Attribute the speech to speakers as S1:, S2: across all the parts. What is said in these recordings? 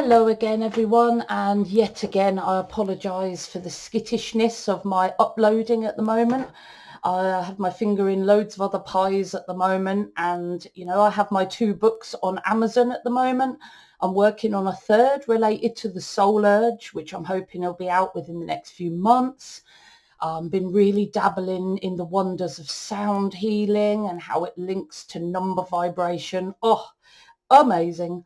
S1: Hello again everyone, and yet again I apologise for the skittishness of my uploading at the moment. I have my finger in loads of other pies at the moment, and I have my 2 books on Amazon at the moment. I'm working on a third related to the soul urge, which I'm hoping will be out within the next few months. Been really dabbling in the wonders of sound healing and how it links to number vibration. Amazing.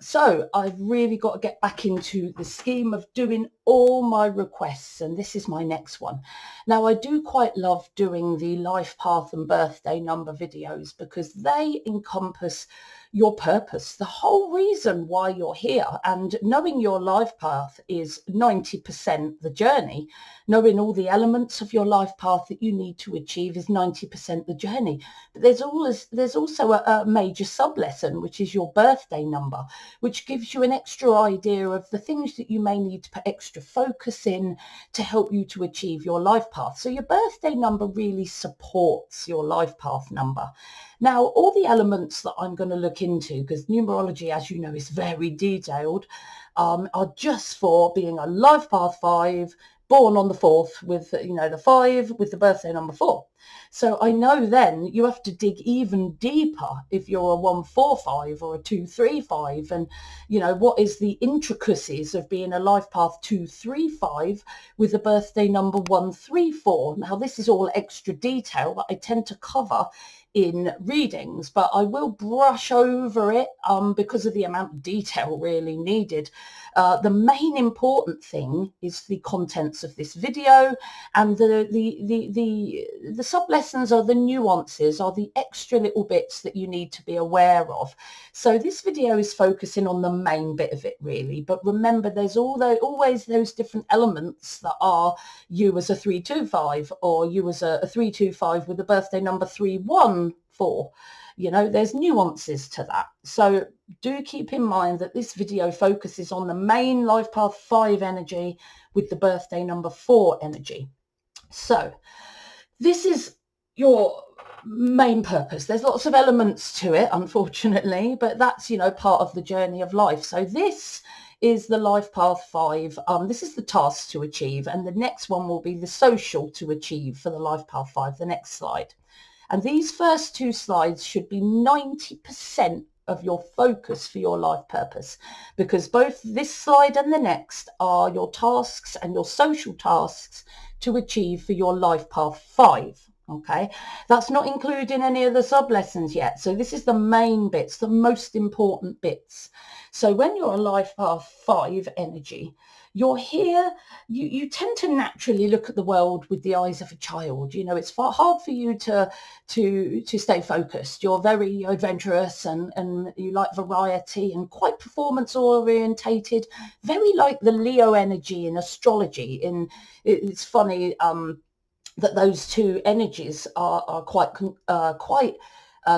S1: So I've really got to get back into the scheme of doing all my requests, and this is my next one. Now, I do quite love doing the life path and birthday number videos because they encompass your purpose, the whole reason why you're here. And knowing your life path is 90% the journey. Knowing all the elements of your life path that you need to achieve is 90% the journey. But there's also a major sub lesson, which is your birthday number, which gives you an extra idea of the things that you may need to put extra focus in to help you to achieve your life path. So your birthday number really supports your life path number. Now, all the elements that I'm going to look into, because numerology, as you know, is very detailed, are just for being a life path 5, born on the 4th with, the 5 with the birthday number 4. So I know then you have to dig even deeper if you're a 145 or a 235, and what is the intricacies of being a life path 235 with a birthday number 134. Now, this is all extra detail that I tend to cover in readings, but I will brush over it because of the amount of detail really needed. The main important thing is the contents of this video, and the sub lessons are the nuances, are the extra little bits that you need to be aware of. So this video is focusing on the main bit of it really, but remember there's always those different elements that are you as a 325 or you as a 325 with a birthday number 314. There's nuances to that. So do keep in mind that this video focuses on the main life path 5 energy with the birthday number 4 energy. So this is your main purpose. There's lots of elements to it, unfortunately, but that's, part of the journey of life. So this is the life path 5. This is the task to achieve, and the next one will be the social to achieve for the life path 5, the next slide. And these first 2 slides should be 90% of your focus for your life purpose, because both this slide and the next are your tasks and your social tasks to achieve for your life path 5. Okay, that's not including any of the sub lessons yet. So this is the main bits, the most important bits. So when you're a life path 5 energy, you're here, you tend to naturally look at the world with the eyes of a child. It's hard for you to stay focused. You're very adventurous and you like variety and quite performance orientated, very like the Leo energy in astrology. It's funny that those 2 energies are quite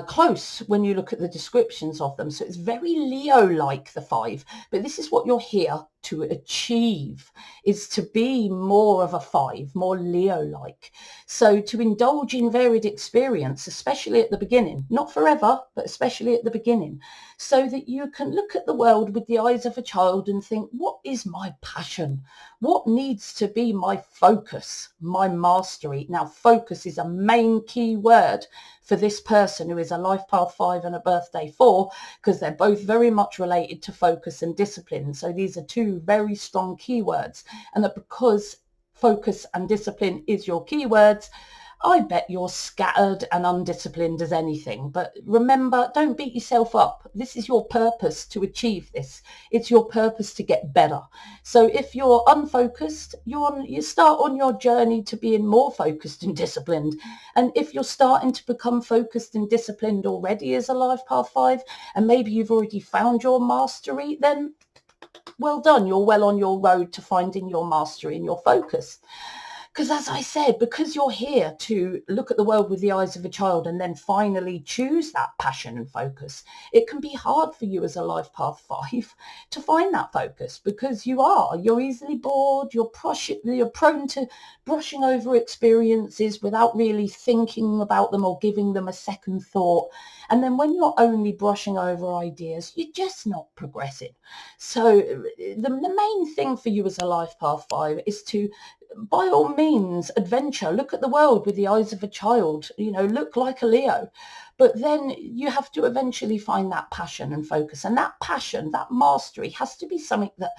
S1: close when you look at the descriptions of them. So it's very Leo-like, the 5, but this is what you're here to achieve, is to be more of a 5, more Leo-like. So to indulge in varied experience, especially at the beginning, not forever, but especially at the beginning, so that you can look at the world with the eyes of a child and think, what is my passion? What needs to be my focus, my mastery? Now, focus is a main key word for this person who is a life path 5 and a birthday 4, because they're both very much related to focus and discipline. So these are 2 very strong keywords, and that because focus and discipline is your keywords, I bet you're scattered and undisciplined as anything. But remember, don't beat yourself up. This is your purpose to achieve this. It's your purpose to get better. So if you're unfocused, you start on your journey to being more focused and disciplined. And if you're starting to become focused and disciplined already as a life path 5, and maybe you've already found your mastery, then well done. You're well on your road to finding your mastery and your focus. Because as I said, because you're here to look at the world with the eyes of a child and then finally choose that passion and focus, it can be hard for you as a life path 5 to find that focus, because you're easily bored, you're prone to brushing over experiences without really thinking about them or giving them a second thought. And then when you're only brushing over ideas, you're just not progressing. So the main thing for you as a life path 5 is to, by all means, adventure, look at the world with the eyes of a child, look like a Leo. But then you have to eventually find that passion and focus. And that passion, that mastery, has to be something that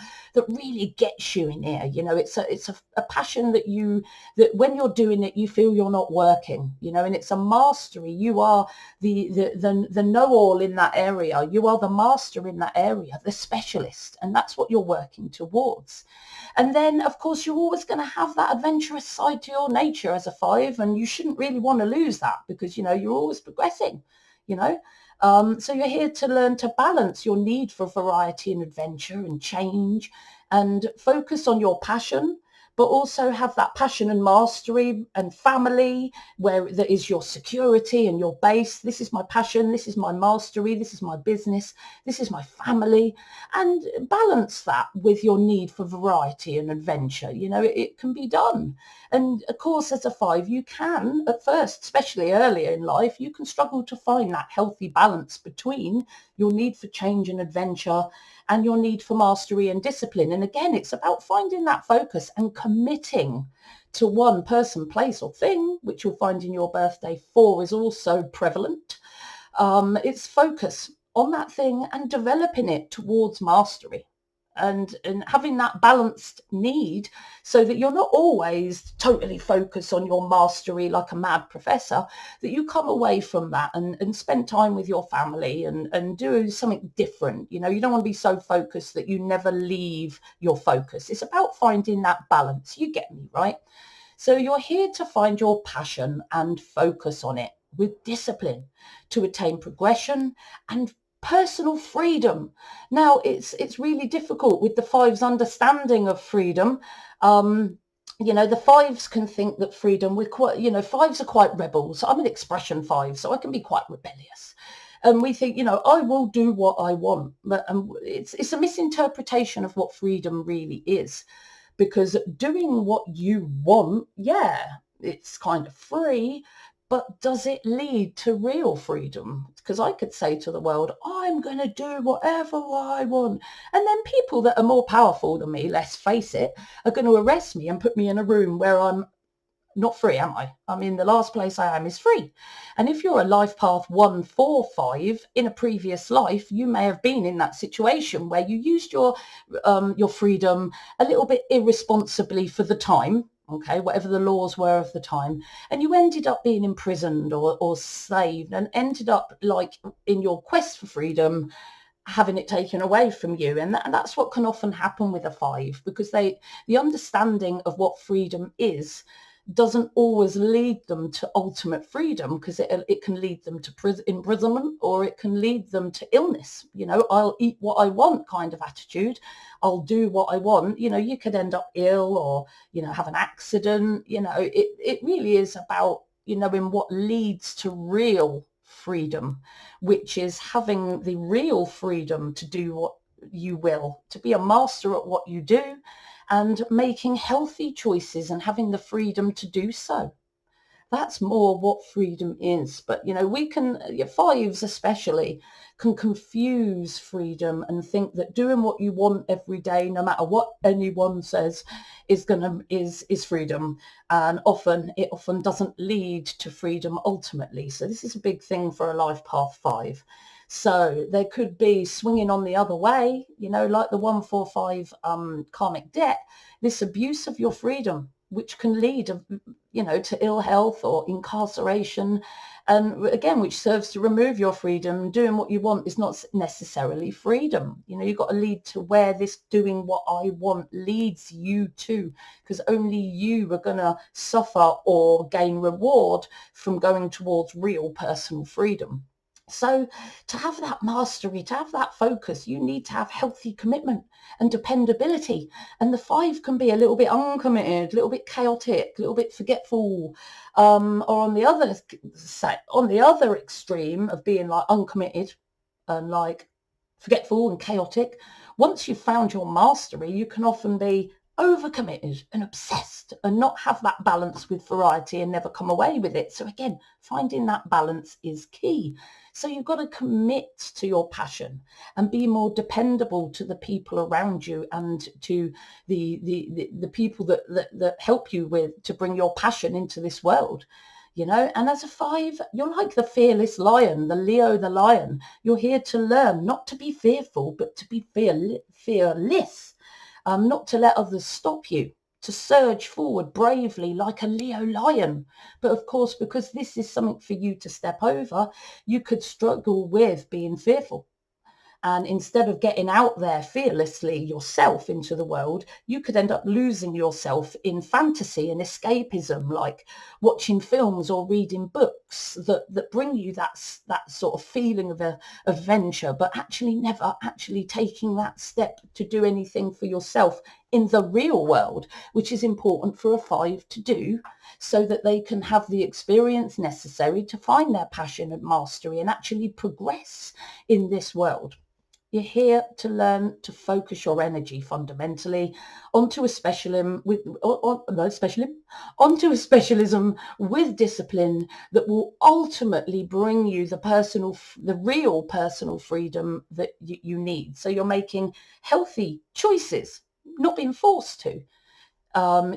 S1: really gets you in here. It's a passion that when you're doing it, you feel you're not working, and it's a mastery. You are the know-all in that area. You are the master in that area, the specialist, and that's what you're working towards. And then, of course, you're always going to have that adventurous side to your nature as a 5, and you shouldn't really want to lose that, because, you're always progressing, you know. So you're here to learn to balance your need for variety and adventure and change, and focus on your passion, but also have that passion and mastery and family, where that is your security and your base. This is my passion, this is my mastery, this is my business, this is my family. And balance that with your need for variety and adventure. It can be done. And of course, as a 5, you can, at first, especially earlier in life, you can struggle to find that healthy balance between your need for change and adventure and your need for mastery and discipline. And again, it's about finding that focus and committing to one person, place or thing, which you'll find in your birthday 4 is also prevalent. It's focus on that thing and developing it towards mastery, and having that balanced need, so that you're not always totally focused on your mastery like a mad professor, that you come away from that and spend time with your family and do something different. You don't want to be so focused that you never leave your focus. It's about finding that balance. You get me, right? So you're here to find your passion and focus on it with discipline to attain progression and personal freedom. Now, it's really difficult with the 5's understanding of freedom. The 5's can think that freedom, we're quite, 5's are quite rebels. I'm an expression 5, so I can be quite rebellious. And we think, I will do what I want. But it's a misinterpretation of what freedom really is. Because doing what you want, yeah, it's kind of free, but does it lead to real freedom? Because I could say to the world, I'm going to do whatever I want. And then people that are more powerful than me, let's face it, are going to arrest me and put me in a room where I'm not free, am I? I mean, the last place I am is free. And if you're a life path 1, 4, 5, in a previous life, you may have been in that situation where you used your freedom a little bit irresponsibly for the time, okay, whatever the laws were of the time, and you ended up being imprisoned or slaved, and ended up, like, in your quest for freedom, having it taken away from you. And that's what can often happen with a 5, because the understanding of what freedom is doesn't always lead them to ultimate freedom, because it can lead them to imprisonment, or it can lead them to illness. I'll eat what I want kind of attitude. I'll do what I want. You could end up ill, or have an accident. It really is about in what leads to real freedom, which is having the real freedom to do what you will, to be a master at what you do, and making healthy choices and having the freedom to do so. That's more what freedom is. But, we can, 5's especially, can confuse freedom and think that doing what you want every day, no matter what anyone says, is freedom. And it often doesn't lead to freedom ultimately. So this is a big thing for a life path 5. So there could be swinging on the other way, like the 1, 4, 5 karmic debt, this abuse of your freedom, which can lead, to ill health or incarceration. And again, which serves to remove your freedom. Doing what you want is not necessarily freedom. You've got to lead to where this doing what I want leads you to, because only you are going to suffer or gain reward from going towards real personal freedom. So to have that mastery, to have that focus, you need to have healthy commitment and dependability. And the 5 can be a little bit uncommitted, a little bit chaotic, a little bit forgetful. Or on the other extreme of being like uncommitted and like forgetful and chaotic, once you've found your mastery, you can often be overcommitted and obsessed and not have that balance with variety and never come away with it. So again, finding that balance is key. So you've got to commit to your passion and be more dependable to the people around you and to the people that help you with to bring your passion into this world. And as a 5, you're like the fearless lion, the Leo the lion. You're here to learn, not to be fearful, but to be fearless, not to let others stop you, to surge forward bravely like a Leo lion. But of course, because this is something for you to step over, you could struggle with being fearful. And instead of getting out there fearlessly yourself into the world, you could end up losing yourself in fantasy and escapism, like watching films or reading books that bring you that sort of feeling of adventure, but actually never actually taking that step to do anything for yourself in the real world, which is important for a 5 to do, so that they can have the experience necessary to find their passion and mastery and actually progress in this world. You're here to learn to focus your energy fundamentally onto a specialism onto a specialism with discipline that will ultimately bring you the real personal freedom that you need. So you're making healthy choices, not being forced to.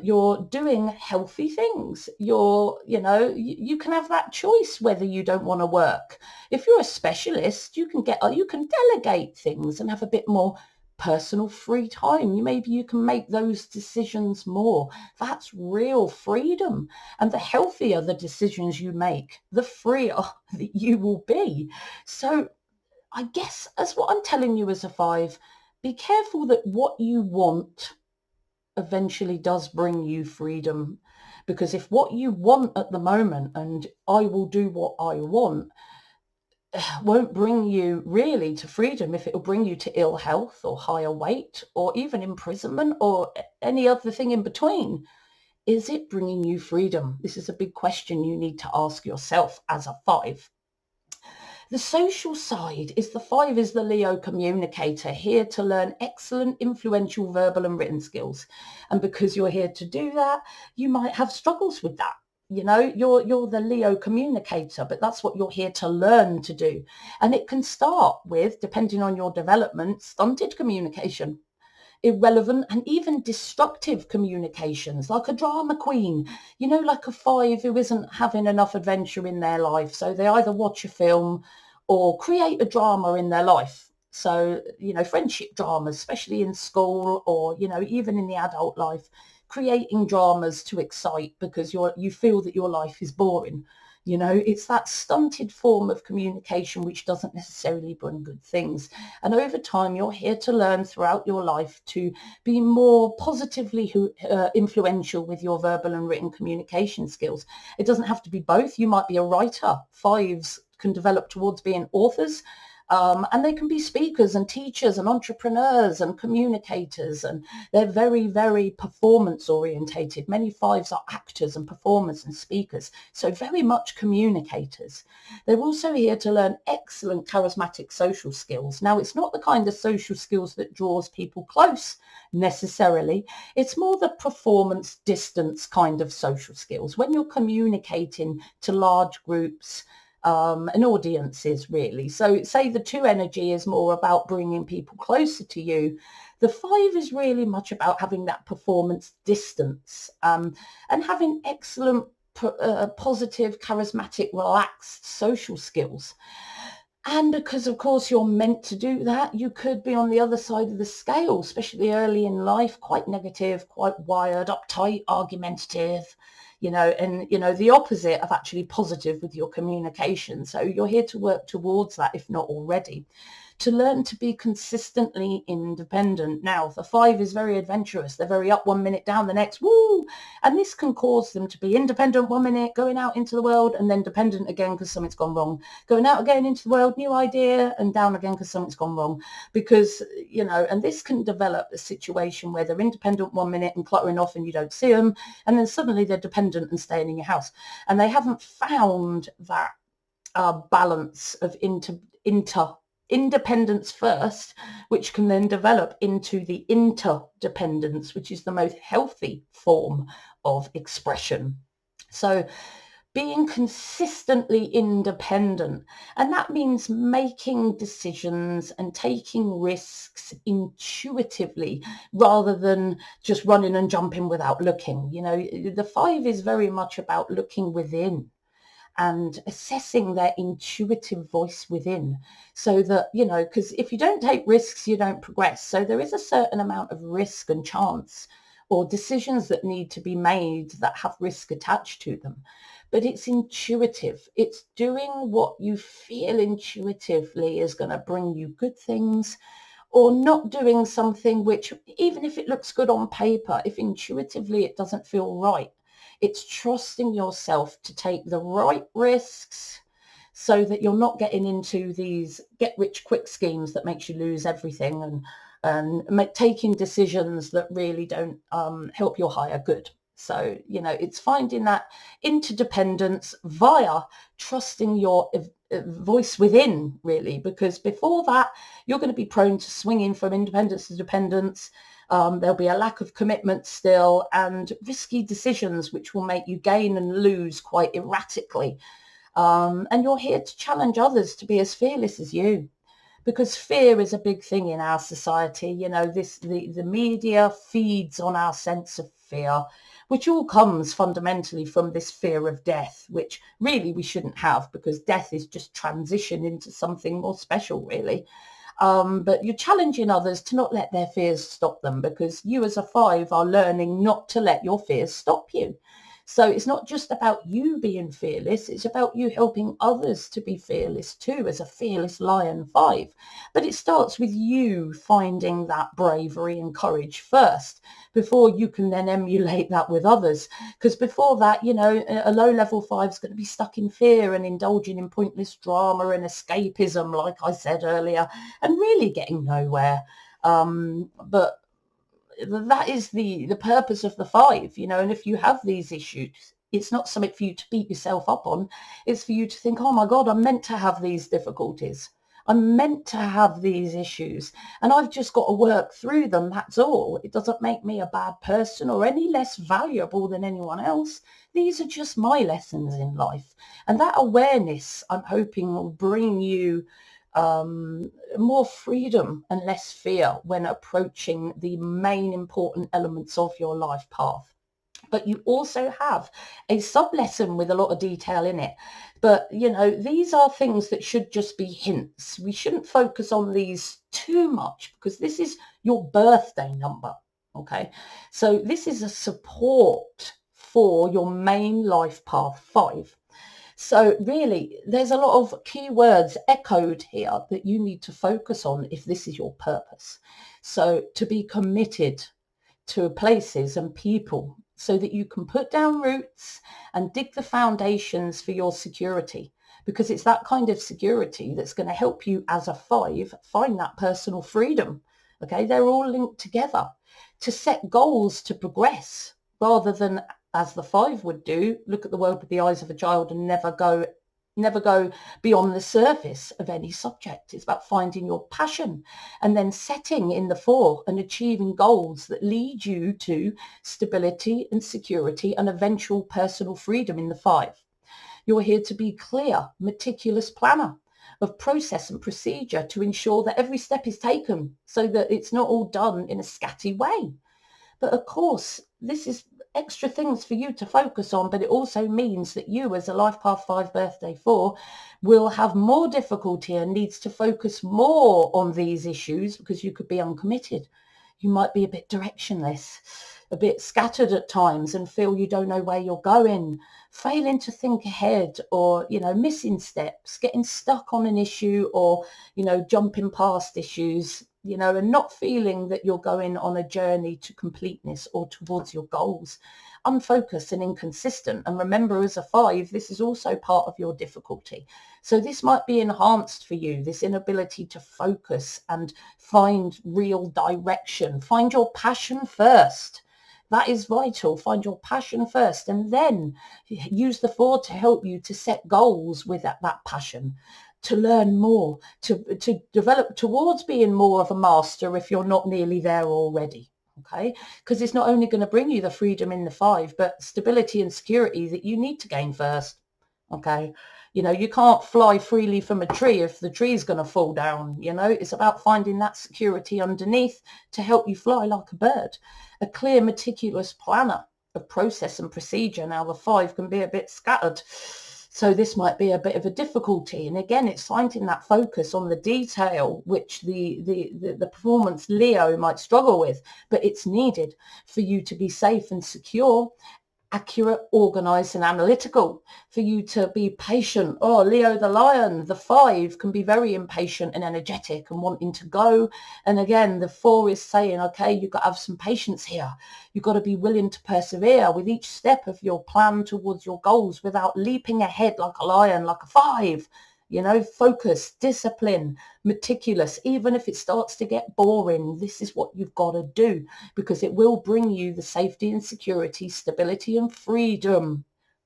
S1: You're doing healthy things. You can have that choice whether you don't want to work. If you're a specialist, you can delegate things and have a bit more personal free time. Maybe you can make those decisions more. That's real freedom. And the healthier the decisions you make, the freer that you will be. So I guess as what I'm telling you as a 5, be careful that what you want eventually does bring you freedom. Because if what you want at the moment, and I will do what I want, won't bring you really to freedom, if it will bring you to ill health or higher weight or even imprisonment or any other thing in between, is it bringing you freedom? This is a big question you need to ask yourself as a 5. The social side is the 5 is the Leo communicator, here to learn excellent influential verbal and written skills. And because you're here to do that, you might have struggles with that. You're the Leo communicator, but that's what you're here to learn to do. And it can start with, depending on your development, stunted communication, irrelevant and even destructive communications, like a drama queen, like a 5 who isn't having enough adventure in their life. So they either watch a film or create a drama in their life. So, friendship dramas, especially in school or, even in the adult life, creating dramas to excite because you feel that your life is boring. It's that stunted form of communication which doesn't necessarily bring good things. And over time, you're here to learn throughout your life to be more positively influential with your verbal and written communication skills. It doesn't have to be both. You might be a writer. 5s can develop towards being authors. And they can be speakers and teachers and entrepreneurs and communicators, and they're very, very performance orientated. Many 5s are actors and performers and speakers, so very much communicators. They're also here to learn excellent charismatic social skills. Now, it's not the kind of social skills that draws people close necessarily. It's more the performance distance kind of social skills. When you're communicating to large groups, and audiences, really. So say the 2 energy is more about bringing people closer to you. The 5 is really much about having that performance distance, and having excellent, positive, charismatic, relaxed social skills. And because, of course, you're meant to do that, you could be on the other side of the scale, especially early in life, quite negative, quite wired, uptight, argumentative, and, the opposite of actually positive with your communication. So you're here to work towards that, if not already. to learn to be consistently independent. Now, the 5 is very adventurous. They're very up one minute, down the next, woo! And this can cause them to be independent one minute, going out into the world, and then dependent again because something's gone wrong. Going out again into the world, new idea, and down again because something's gone wrong. Because, and this can develop a situation where they're independent one minute and cluttering off and you don't see them, and then suddenly they're dependent and staying in your house. And they haven't found that balance of independence first, which can then develop into the interdependence, which is the most healthy form of expression. So being consistently independent, and that means making decisions and taking risks intuitively rather than just running and jumping without looking. The 5 is very much about looking within and assessing their intuitive voice within, so that, because if you don't take risks, you don't progress. So there is a certain amount of risk and chance, or decisions that need to be made that have risk attached to them. But it's intuitive. It's doing what you feel intuitively is going to bring you good things, or not doing something which, even if it looks good on paper, if intuitively it doesn't feel right. It's trusting yourself to take the right risks so that you're not getting into these get rich quick schemes that makes you lose everything, and taking decisions that really don't help your higher good. So, it's finding that interdependence via trusting your voice within, really, because before that, you're going to be prone to swinging from independence to dependence. There'll be a lack of commitment still, and risky decisions which will make you gain and lose quite erratically. And you're here to challenge others to be as fearless as you, because fear is a big thing in our society. The media feeds on our sense of fear, which all comes fundamentally from this fear of death, which really we shouldn't have, because death is just transition into something more special, really. But you're challenging others to not let their fears stop them, because you as a 5 are learning not to let your fears stop you. So it's not just about you being fearless, it's about you helping others to be fearless too, as a fearless lion 5. But it starts with you finding that bravery and courage first, before you can then emulate that with others. Because before that, a low level 5 is going to be stuck in fear and indulging in pointless drama and escapism, like I said earlier, and really getting nowhere. But that is the purpose of the 5, and if you have these issues, it's not something for you to beat yourself up on. It's for you to think, oh my God, I'm meant to have these difficulties. I'm meant to have these issues, and I've just got to work through them. That's all. It doesn't make me a bad person or any less valuable than anyone else. These are just my lessons in life. And that awareness, I'm hoping, will bring you more freedom and less fear when approaching the main important elements of your life path. But you also have a sub-lesson with a lot of detail in it. But, these are things that should just be hints. We shouldn't focus on these too much, because this is your birthday number, okay? So this is a support for your main life path 5. So really, there's a lot of keywords echoed here that you need to focus on if this is your purpose. So to be committed to places and people, so that you can put down roots and dig the foundations for your security, because it's that kind of security that's going to help you as a 5 find that personal freedom. Okay, they're all linked together. To set goals to progress, rather than, as the 5 would do, look at the world with the eyes of a child and never go beyond the surface of any subject. It's about finding your passion and then setting in the 4 and achieving goals that lead you to stability and security and eventual personal freedom in the 5. You're here to be clear, meticulous planner of process and procedure to ensure that every step is taken, so that it's not all done in a scatty way. But of course, this is extra things for you to focus on, but it also means that you, as a Life Path 5 Birthday 4, will have more difficulty and needs to focus more on these issues, because you could be uncommitted. You might be a bit directionless, a bit scattered at times and feel you don't know where you're going, failing to think ahead, or, missing steps, getting stuck on an issue, or, jumping past issues, and not feeling that you're going on a journey to completeness or towards your goals. Unfocused and inconsistent. And remember, as a 5, this is also part of your difficulty. So this might be enhanced for you, this inability to focus and find real direction. Find your passion first. That is vital. Find your passion first, and then use the 4 to help you to set goals with that passion, to learn more, to develop towards being more of a master if you're not nearly there already. Okay, because it's not only going to bring you the freedom in the 5, but stability and security that you need to gain first. Okay, you can't fly freely from a tree if the tree is going to fall down. It's about finding that security underneath to help you fly like a bird. A clear, meticulous planner of process and procedure. Now the 5 can be a bit scattered, so this might be a bit of a difficulty. And again, it's finding that focus on the detail, which the performance Leo might struggle with, but it's needed for you to be safe and secure, accurate, organized and analytical, for you to be patient. Oh, Leo the lion, the 5 can be very impatient and energetic and wanting to go. And again, the 4 is saying, okay, you've got to have some patience here. You've got to be willing to persevere with each step of your plan towards your goals without leaping ahead like a lion, like a 5. Focus, discipline, meticulous. Even if it starts to get boring, this is what you've got to do, because it will bring you the safety and security, stability and freedom,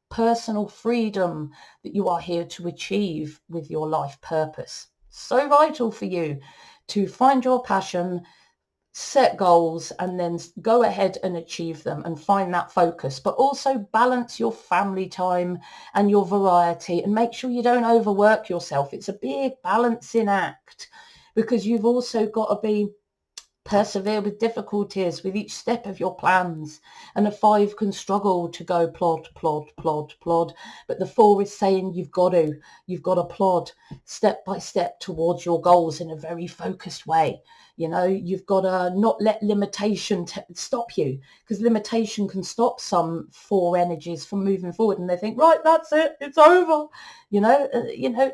S1: personal freedom that you are here to achieve with your life purpose. So vital for you to find your passion, set goals, and then go ahead and achieve them and find that focus, but also balance your family time and your variety, and make sure you don't overwork yourself. It's a big balancing act, because you've also got to be persevere with difficulties with each step of your plans. And a 5 can struggle to go plod, plod, plod, plod, but the 4 is saying you've got to plod step by step towards your goals in a very focused way. You've got to not let limitation stop you, because limitation can stop some 4 energies from moving forward, and they think, right, that's it, it's over.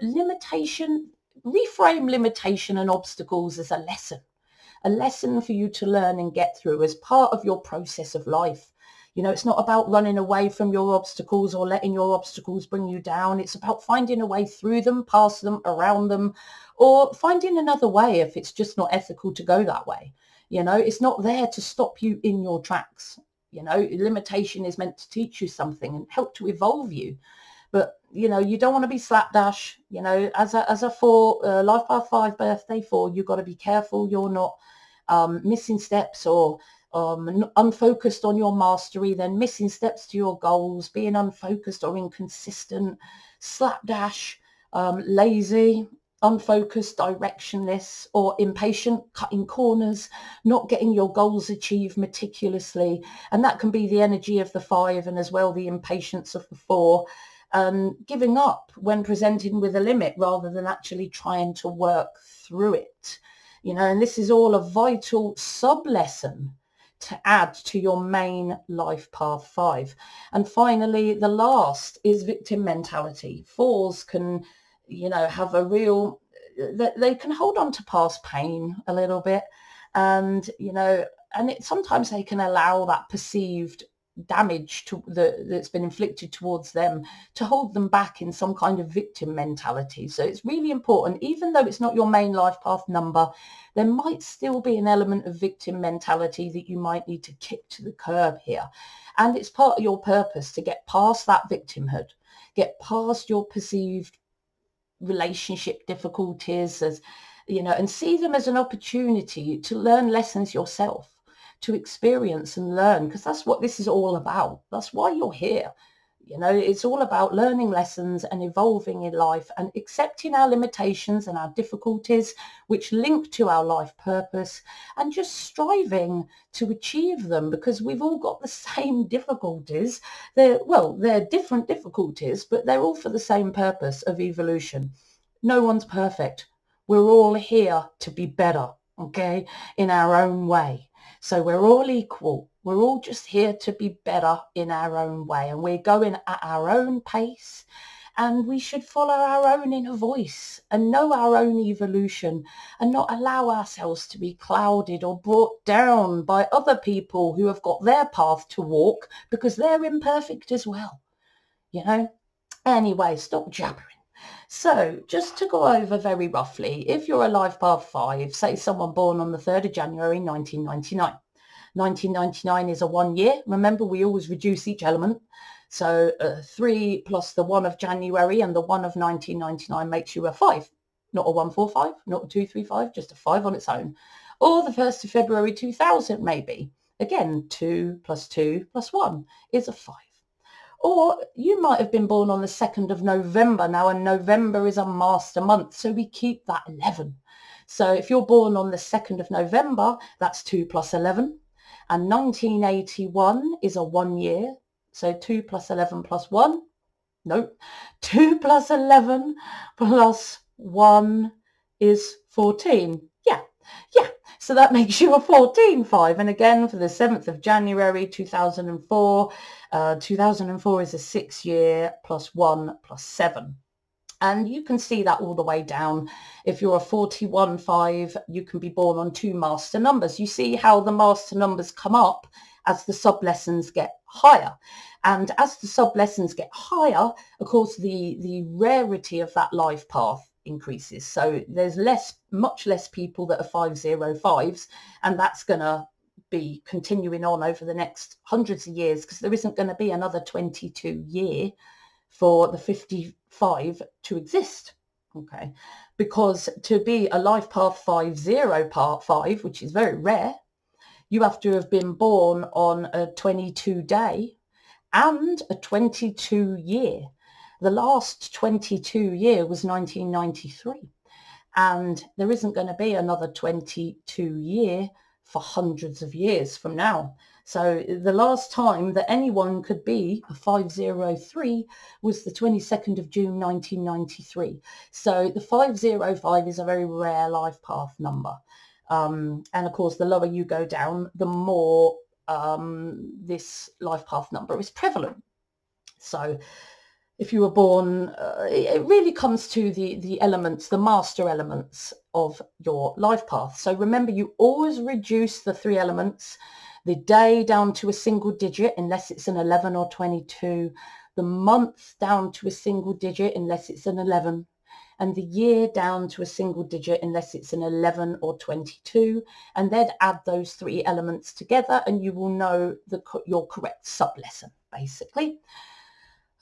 S1: Limitation, reframe limitation and obstacles as a lesson for you to learn and get through as part of your process of life. It's not about running away from your obstacles or letting your obstacles bring you down. It's about finding a way through them, past them, around them, or finding another way if it's just not ethical to go that way. It's not there to stop you in your tracks. Limitation is meant to teach you something and help to evolve you. But you don't want to be slapdash. As a 4 life path 5 birthday 4, you've got to be careful you're not missing steps, or unfocused on your mastery, then missing steps to your goals, being unfocused or inconsistent, slapdash, lazy, unfocused, directionless, or impatient, cutting corners, not getting your goals achieved meticulously. And that can be the energy of the 5, and as well the impatience of the 4. Giving up when presented with a limit rather than actually trying to work through it. And this is all a vital sub-lesson to add to your main life path 5. And finally, the last is victim mentality. 4s can, have a real, they can hold on to past pain a little bit, and, sometimes they can allow that perceived damage that's been inflicted towards them to hold them back in some kind of victim mentality. So it's really important, even though it's not your main life path number, there might still be an element of victim mentality that you might need to kick to the curb here. And it's part of your purpose to get past that victimhood, get past your perceived relationship difficulties, as and see them as an opportunity to learn lessons yourself, to experience and learn, because that's what this is all about. That's why you're here. It's all about learning lessons and evolving in life and accepting our limitations and our difficulties, which link to our life purpose, and just striving to achieve them, because we've all got the same difficulties. They're different difficulties, but they're all for the same purpose of evolution. No one's perfect. We're all here to be better, okay, in our own way. So we're all equal. We're all just here to be better in our own way, and we're going at our own pace, and we should follow our own inner voice and know our own evolution and not allow ourselves to be clouded or brought down by other people who have got their path to walk because they're imperfect as well, you know? Anyway, stop jabbering. So just to go over very roughly, if you're a life path 5, say someone born on the 3rd of January 1999. 1999 is a 1 year. Remember, we always reduce each element. So 3 plus the 1 of January and the 1 of 1999 makes you a 5. Not a 145, not a 235, just a 5 on its own. Or the 1st of February 2000 maybe. Again, 2 plus 2 plus 1 is a 5. Or you might have been born on the 2nd of November now, and November is a master month, so we keep that 11. So if you're born on the 2nd of November, that's 2 plus 11. And 1981 is a 1 year. So 2 plus 11 plus 1. Nope. 2 plus 11 plus 1 is 14. Yeah. So that makes you a 14-5. And again, for the 7th of January 2004, 2004 is a 6 year plus 1 plus 7. And you can see that all the way down. If you're a 41-5, you can be born on 2 master numbers. You see how the master numbers come up as the sub-lessons get higher. And as the sub-lessons get higher, of course, the rarity of that life path increases. So there's much less people that are 505s, and that's going to be continuing on over the next hundreds of years, because there isn't going to be another 22 year for the 55 to exist. Okay, because to be a life path 50 part 5, which is very rare, you have to have been born on a 22 day and a 22 year. The last 22 year was 1993, and there isn't going to be another 22 year for hundreds of years from now. So the last time that anyone could be a 503 was the 22nd of June 1993. So the 505 is a very rare life path number. And of course, the lower you go down, the more this life path number is prevalent. So if you were born, it really comes to the elements, the master elements of your life path. So remember, you always reduce the 3 elements, the day down to a single digit unless it's an 11 or 22, the month down to a single digit unless it's an 11, and the year down to a single digit unless it's an 11 or 22, and then add those 3 elements together and you will know your correct sub-lesson, basically.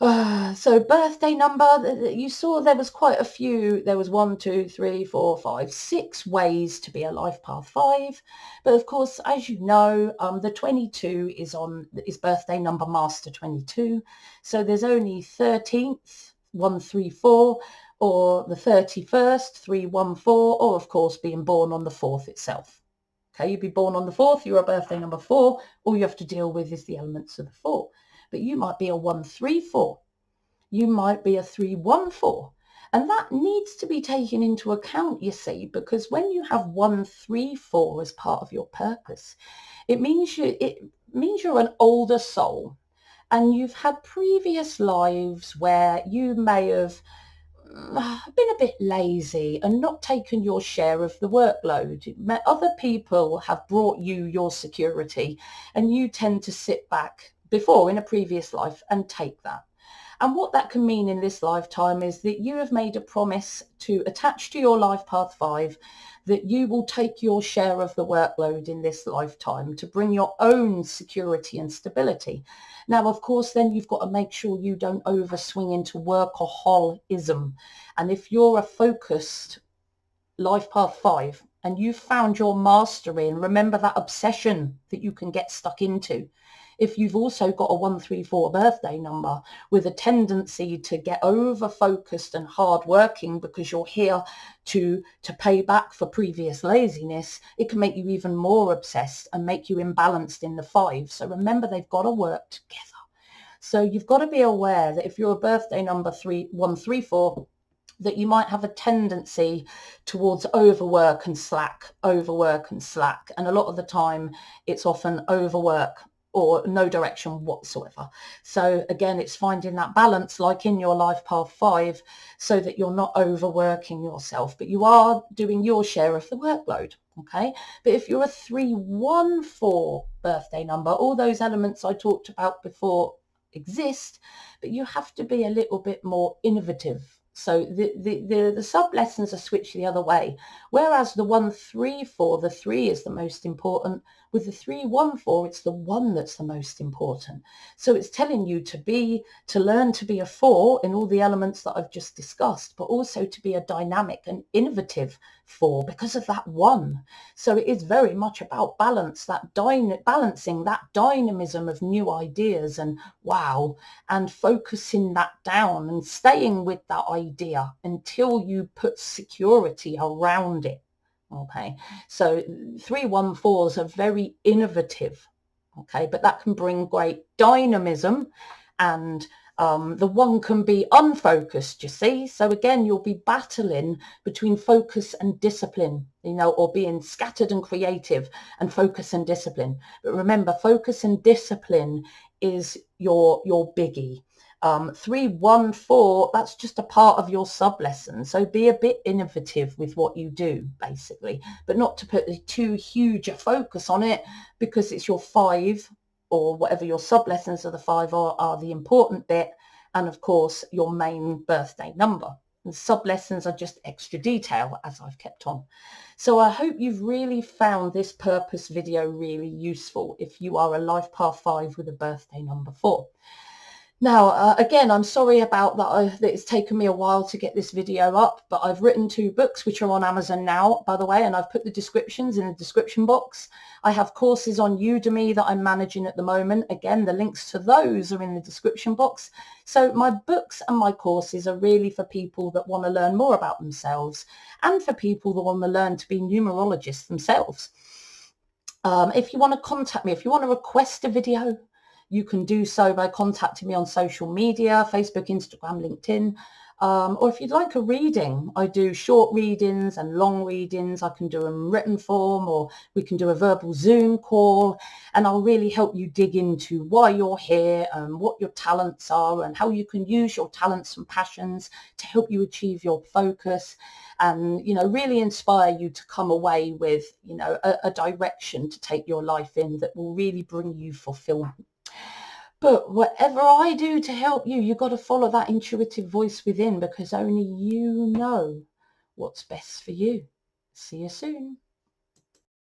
S1: So birthday number, you saw there was quite a few. There was 1, 2, 3, 4, 5, 6 ways to be a life path 5. But of course, as you know, the 22 is birthday number master 22. So there's only 13th, 134, or the 31st, 314, or of course being born on the 4th itself. Okay, you'd be born on the 4th, you're a birthday number 4. All you have to deal with is the elements of the 4. But you might be a 134. You might be a 314. And that needs to be taken into account, you see, because when you have 134 as part of your purpose, it means you're an older soul, and you've had previous lives where you may have been a bit lazy and not taken your share of the workload. Other people have brought you your security, and you tend to sit back before in a previous life and take that. And what that can mean in this lifetime is that you have made a promise to attach to your life path 5 that you will take your share of the workload in this lifetime to bring your own security and stability. Now, of course, then you've got to make sure you don't overswing into workaholism. And if you're a focused life path 5 and you've found your mastery, and remember that obsession that you can get stuck into, if you've also got a 134 birthday number with a tendency to get over focused and hard working because you're here to pay back for previous laziness, it can make you even more obsessed and make you imbalanced in the 5. So remember, they've got to work together. So you've got to be aware that if you're a birthday number 134, that you might have a tendency towards overwork and slack, overwork and slack. And a lot of the time it's often overwork or no direction whatsoever. So again, it's finding that balance, like in your life path 5, so that you're not overworking yourself, but you are doing your share of the workload. Okay. But if you're a 314 birthday number, all those elements I talked about before exist, but you have to be a little bit more innovative. So the sub lessons are switched the other way. Whereas the 134, the 3 is the most important. With the 314, it's the 1 that's the most important. So it's telling you to learn to be a 4 in all the elements that I've just discussed, but also to be a dynamic and innovative 4 because of that 1. So it is very much about balance, balancing that dynamism of new ideas and wow, and focusing that down and staying with that idea until you put security around it. Okay, so 314s are very innovative. Okay, but that can bring great dynamism, and the 1 can be unfocused, you see. So again, you'll be battling between focus and discipline, you know, or being scattered and creative and focus and discipline. But remember, focus and discipline is your biggie. 314, that's just a part of your sub lesson. So be a bit innovative with what you do, basically, but not to put too huge a focus on it, because it's your 5 or whatever your sub lessons of the 5 are the important bit. And of course, your main birthday number. And sub lessons are just extra detail, as I've kept on. So I hope you've really found this purpose video really useful if you are a life path 5 with a birthday number 4. Now, again, I'm sorry about that. That it's taken me a while to get this video up, but I've written 2 books which are on Amazon now, by the way, and I've put the descriptions in the description box. I have courses on Udemy that I'm managing at the moment. Again, the links to those are in the description box. So my books and my courses are really for people that want to learn more about themselves and for people that want to learn to be numerologists themselves. If you want to contact me, if you want to request a video, you can do so by contacting me on social media, Facebook, Instagram, LinkedIn. Or if you'd like a reading, I do short readings and long readings. I can do them in written form, or we can do a verbal Zoom call, and I'll really help you dig into why you're here and what your talents are and how you can use your talents and passions to help you achieve your focus, and, you know, really inspire you to come away with, you know, a direction to take your life in that will really bring you fulfillment. But whatever I do to help you, you've got to follow that intuitive voice within, because only you know what's best for you. See you soon.